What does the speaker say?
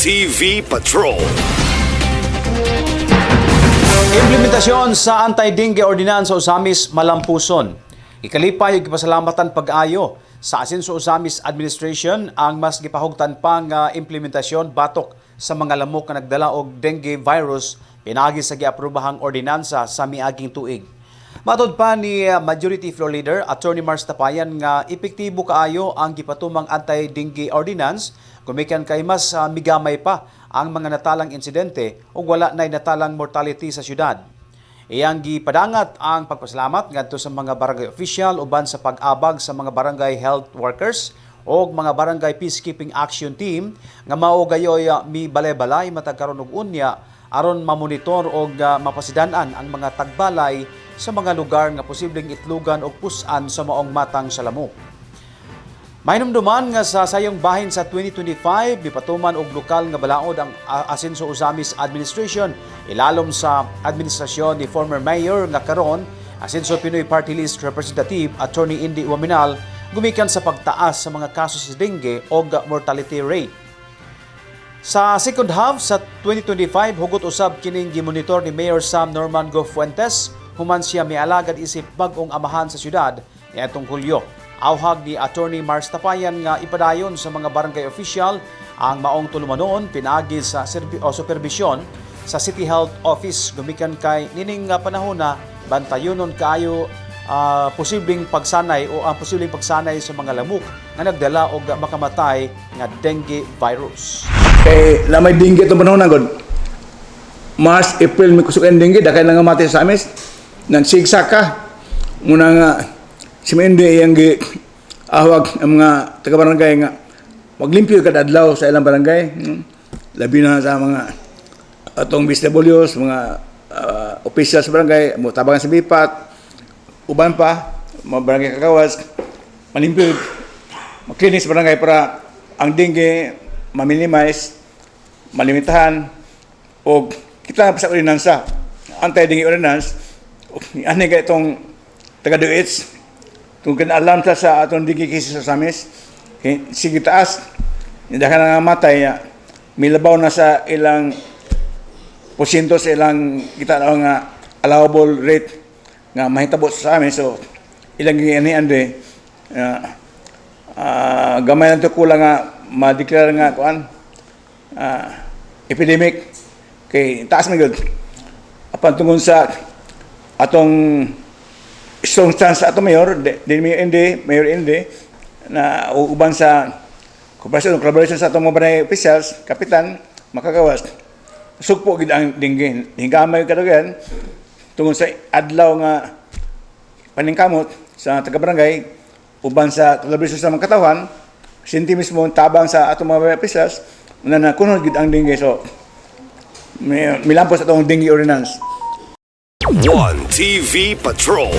TV Patrol. Implementasyon sa Anti-Dengue Ordinance sa Osamis Malampuson. Ikalipay ug gipasalamatan pag-ayo sa Asenso Osamis Administration ang mas gipahugtan pang implementasyon batok sa mga lamok nga nagdala og dengue virus pinagi sa giaprobahang ordinansa sa miaging tuig. Matod pa ni Majority Floor Leader Attorney Mars Tapayan nga epektibo kaayo ang gipatumang Anti-Dengue Ordinance gumikan kay mas migamay pa ang mga natalang insidente ug wala nay natalang mortality sa syudad. Iyang gipadangat ang pagpasalamat ngadto sa mga barangay official uban sa pag-abag sa mga barangay health workers o mga barangay peacekeeping action team nga mao gayoy mi balay-balay matag karon og unya aron mamonitor og mapasidan-an ang mga tagbalay sa mga lugar nga posibleng itlugan o pusan sa maong matang sa lamok. Mainumduman nga sa sayong bahin sa 2025, gipatuman og lokal nga balaod ang Asenso Osamis Administration ilalom sa administrasyon ni former mayor nga karon Asenso Pinoy Party List Representative Attorney Indy Uaminal gumikan sa pagtaas sa mga kaso sa dengue o mortality rate. Sa second half sa 2025, hugot usab kining gimonitor ni Mayor Sam Norman Go Fuentes human siya mialagad isip bag-ong amahan sa syudad niadtong Hulyo. Awhag ni Attorney Mars Tapayan nga ipadayon sa mga barangay official ang maong tulumanon pinagi sa supervision sa City Health Office gumikan kay nining panahon na bantayonon kaayo posibleng pagsanay o ang posibleng pagsanay sa mga lamok nga nagdala og makamatay nga dengue virus. Kay lamay dengue itong panahon na god. March, April may kusok ang dengue dakay lang nga mati sa amis. Nang sigsa ka muna nga si Mende yang ahwag ang mga taga-barangay nga maglimpyo kada adlaw sa ilang barangay. Labi na sa mga atong BSWs, mga officials sa barangay, mo tabangan sa BIPAT, uban pa, mga barangay kagawas, malimpyo, maklinis sa barangay para ang dengue ma-minimize, malimitahan, o kita sa ordinansa, anti-dengue ordinance, ani ka itong taga-DOH, kung alam sa atong dengue cases sa Samis, sige taas, hindi ka na matay, milabaw na sa ilang porsyento sa ilang kita na nga allowable rate nga mahitabo sa amin. So, ilang ginian de gamay lang ito kulang nga ma-declare nga kuan epidemic kay taas na gud apan tungod sa atong strong stance sa atong mayor Indi na uban sa collaboration sa atong mga barangay officials kapitan makagawas sugpo gid ang dengue hingamay kadagan tungod sa adlaw nga paningkamot sa taga-barangay uban sa collaboration sa mga katawan sinti mismo tabang sa atong mga officials na nakunod gid ang dengue. So milampos atong dengue ordinance. 1 TV Patrol.